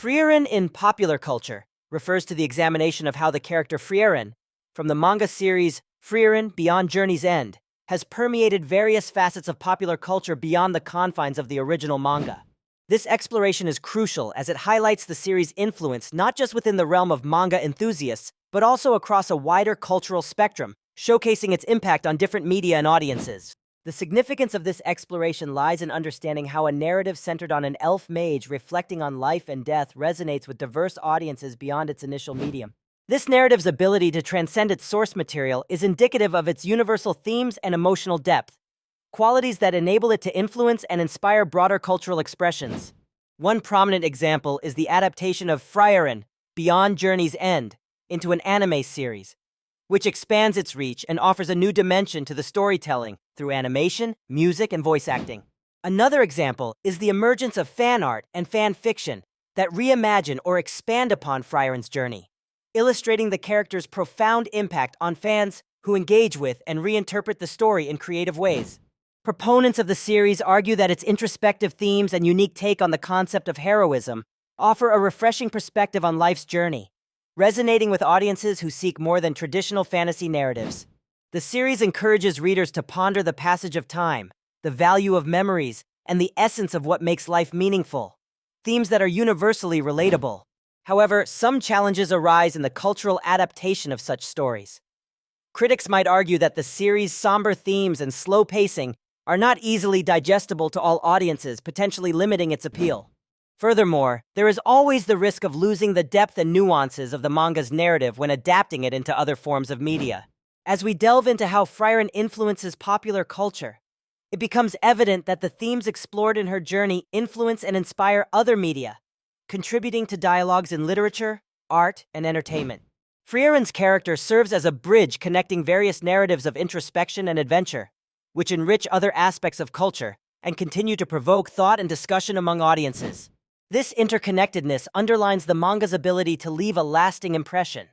Frieren in popular culture refers to the examination of how the character Frieren, from the manga series Frieren Beyond Journey's End, has permeated various facets of popular culture beyond the confines of the original manga. This exploration is crucial as it highlights the series' influence not just within the realm of manga enthusiasts, but also across a wider cultural spectrum, showcasing its impact on different media and audiences. The significance of this exploration lies in understanding how a narrative centered on an elf mage reflecting on life and death resonates with diverse audiences beyond its initial medium. This narrative's ability to transcend its source material is indicative of its universal themes and emotional depth, qualities that enable it to influence and inspire broader cultural expressions. One prominent example is the adaptation of Frieren Beyond Journey's End into an anime series, which expands its reach and offers a new dimension to the storytelling through animation, music, and voice acting. Another example is the emergence of fan art and fan fiction that reimagine or expand upon Frieren's journey, illustrating the character's profound impact on fans who engage with and reinterpret the story in creative ways. Proponents of the series argue that its introspective themes and unique take on the concept of heroism offer a refreshing perspective on life's journey, resonating with audiences who seek more than traditional fantasy narratives. The series encourages readers to ponder the passage of time, the value of memories, and the essence of what makes life meaningful, themes that are universally relatable. However, some challenges arise in the cultural adaptation of such stories. Critics might argue that the series' somber themes and slow pacing are not easily digestible to all audiences, potentially limiting its appeal. Furthermore, there is always the risk of losing the depth and nuances of the manga's narrative when adapting it into other forms of media. As we delve into how Frieren influences popular culture, it becomes evident that the themes explored in her journey influence and inspire other media, contributing to dialogues in literature, art, and entertainment. Frieren's character serves as a bridge connecting various narratives of introspection and adventure, which enrich other aspects of culture and continue to provoke thought and discussion among audiences. This interconnectedness underlines the manga's ability to leave a lasting impression,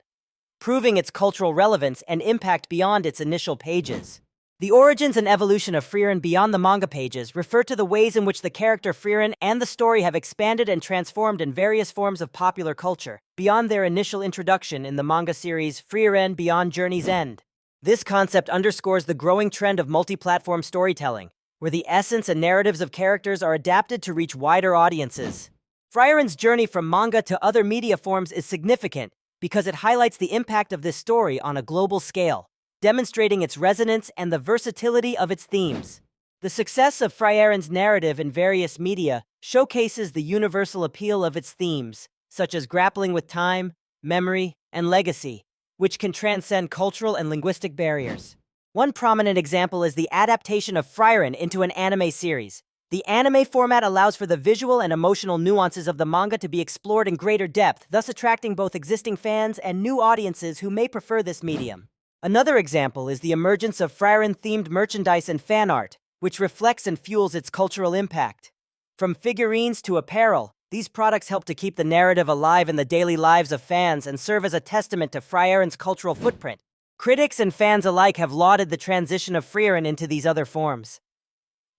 proving its cultural relevance and impact beyond its initial pages. The origins and evolution of Frieren beyond the manga pages refer to the ways in which the character Frieren and the story have expanded and transformed in various forms of popular culture, beyond their initial introduction in the manga series Frieren Beyond Journey's End. This concept underscores the growing trend of multi-platform storytelling, where the essence and narratives of characters are adapted to reach wider audiences. Frieren's journey from manga to other media forms is significant because it highlights the impact of this story on a global scale, demonstrating its resonance and the versatility of its themes. The success of Frieren's narrative in various media showcases the universal appeal of its themes, such as grappling with time, memory, and legacy, which can transcend cultural and linguistic barriers. One prominent example is the adaptation of Frieren into an anime series. The anime format allows for the visual and emotional nuances of the manga to be explored in greater depth, thus attracting both existing fans and new audiences who may prefer this medium. Another example is the emergence of Frieren-themed merchandise and fan art, which reflects and fuels its cultural impact. From figurines to apparel, these products help to keep the narrative alive in the daily lives of fans and serve as a testament to Frieren's cultural footprint. Critics and fans alike have lauded the transition of Frieren into these other forms.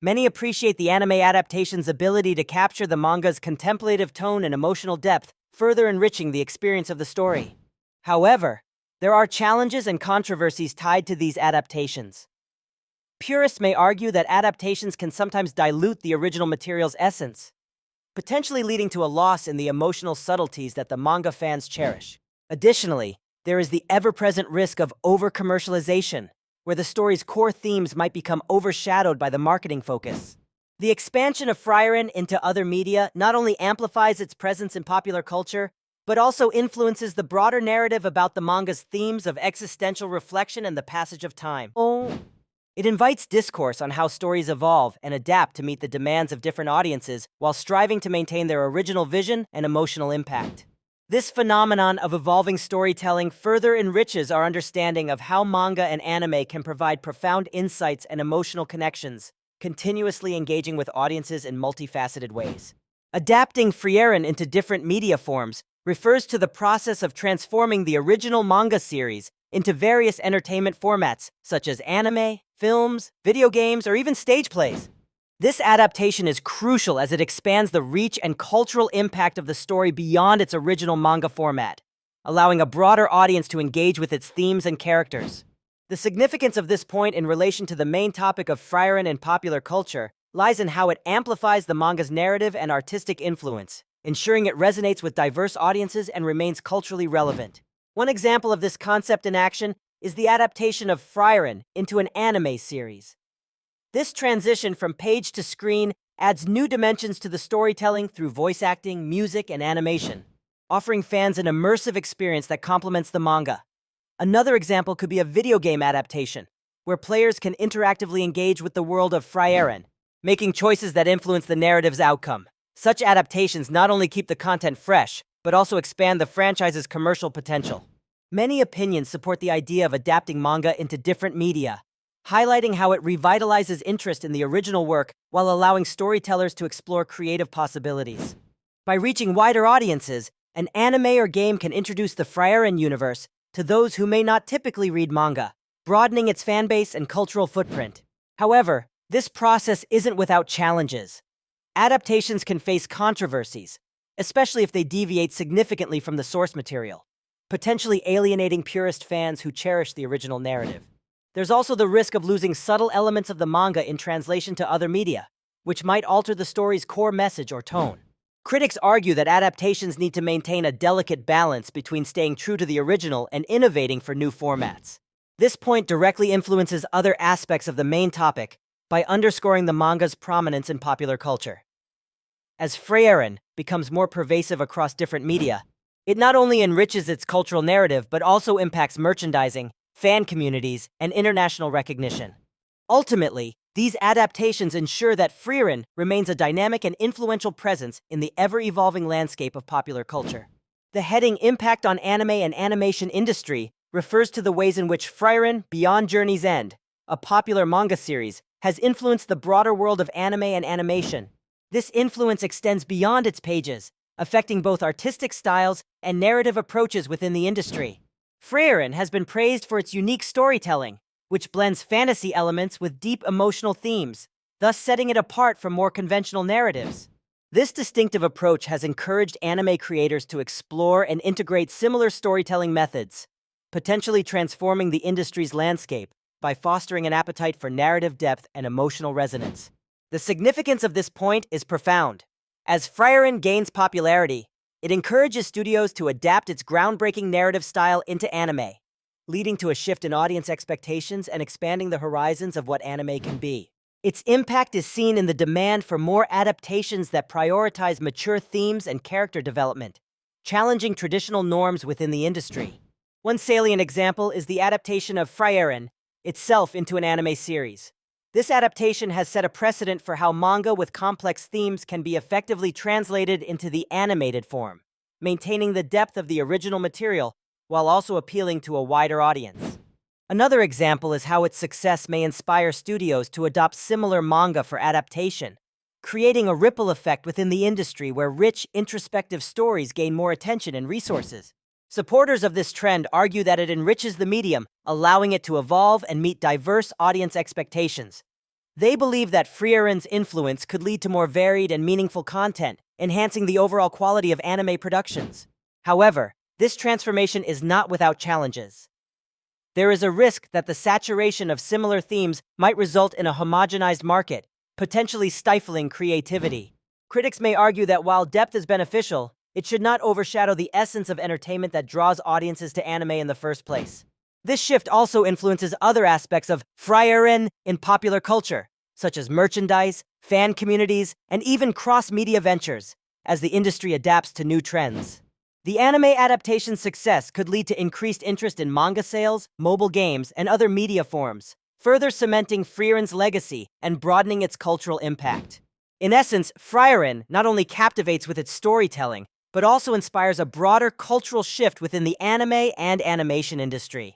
Many appreciate the anime adaptation's ability to capture the manga's contemplative tone and emotional depth, further enriching the experience of the story. However, there are challenges and controversies tied to these adaptations. Purists may argue that adaptations can sometimes dilute the original material's essence, potentially leading to a loss in the emotional subtleties that the manga fans cherish. Additionally, there is the ever-present risk of over-commercialization, where the story's core themes might become overshadowed by the marketing focus. The expansion of Frieren into other media not only amplifies its presence in popular culture, but also influences the broader narrative about the manga's themes of existential reflection and the passage of time. It invites discourse on how stories evolve and adapt to meet the demands of different audiences while striving to maintain their original vision and emotional impact. This phenomenon of evolving storytelling further enriches our understanding of how manga and anime can provide profound insights and emotional connections, continuously engaging with audiences in multifaceted ways. Adapting Frieren into different media forms refers to the process of transforming the original manga series into various entertainment formats, such as anime, films, video games, or even stage plays. This adaptation is crucial as it expands the reach and cultural impact of the story beyond its original manga format, allowing a broader audience to engage with its themes and characters. The significance of this point in relation to the main topic of Frieren in popular culture lies in how it amplifies the manga's narrative and artistic influence, ensuring it resonates with diverse audiences and remains culturally relevant. One example of this concept in action is the adaptation of Frieren into an anime series. This transition from page to screen adds new dimensions to the storytelling through voice acting, music, and animation, offering fans an immersive experience that complements the manga. Another example could be a video game adaptation, where players can interactively engage with the world of Frieren, making choices that influence the narrative's outcome. Such adaptations not only keep the content fresh, but also expand the franchise's commercial potential. Many opinions support the idea of adapting manga into different media, highlighting how it revitalizes interest in the original work while allowing storytellers to explore creative possibilities. By reaching wider audiences, an anime or game can introduce the Frieren universe to those who may not typically read manga, broadening its fanbase and cultural footprint. However, this process isn't without challenges. Adaptations can face controversies, especially if they deviate significantly from the source material, potentially alienating purist fans who cherish the original narrative. There's also the risk of losing subtle elements of the manga in translation to other media, which might alter the story's core message or tone. Critics argue that adaptations need to maintain a delicate balance between staying true to the original and innovating for new formats. This point directly influences other aspects of the main topic by underscoring the manga's prominence in popular culture. As Frieren becomes more pervasive across different media, it not only enriches its cultural narrative but also impacts merchandising, fan communities, and international recognition. Ultimately, these adaptations ensure that Frieren remains a dynamic and influential presence in the ever-evolving landscape of popular culture. The heading Impact on Anime and Animation Industry refers to the ways in which Frieren Beyond Journey's End, a popular manga series, has influenced the broader world of anime and animation. This influence extends beyond its pages, affecting both artistic styles and narrative approaches within the industry. Frieren has been praised for its unique storytelling, which blends fantasy elements with deep emotional themes, thus setting it apart from more conventional narratives. This distinctive approach has encouraged anime creators to explore and integrate similar storytelling methods, potentially transforming the industry's landscape by fostering an appetite for narrative depth and emotional resonance. The significance of this point is profound. As Frieren gains popularity, it encourages studios to adapt its groundbreaking narrative style into anime, leading to a shift in audience expectations and expanding the horizons of what anime can be. Its impact is seen in the demand for more adaptations that prioritize mature themes and character development, challenging traditional norms within the industry. One salient example is the adaptation of Frieren itself into an anime series. This adaptation has set a precedent for how manga with complex themes can be effectively translated into the animated form, maintaining the depth of the original material while also appealing to a wider audience. Another example is how its success may inspire studios to adopt similar manga for adaptation, creating a ripple effect within the industry where rich, introspective stories gain more attention and resources. Supporters of this trend argue that it enriches the medium, allowing it to evolve and meet diverse audience expectations. They believe that Frieren's influence could lead to more varied and meaningful content, enhancing the overall quality of anime productions. However, this transformation is not without challenges. There is a risk that the saturation of similar themes might result in a homogenized market, potentially stifling creativity. Critics may argue that while depth is beneficial, it should not overshadow the essence of entertainment that draws audiences to anime in the first place. This shift also influences other aspects of Frieren in popular culture, such as merchandise, fan communities, and even cross-media ventures, as the industry adapts to new trends. The anime adaptation's success could lead to increased interest in manga sales, mobile games, and other media forms, further cementing Frieren's legacy and broadening its cultural impact. In essence, Frieren not only captivates with its storytelling, but also inspires a broader cultural shift within the anime and animation industry.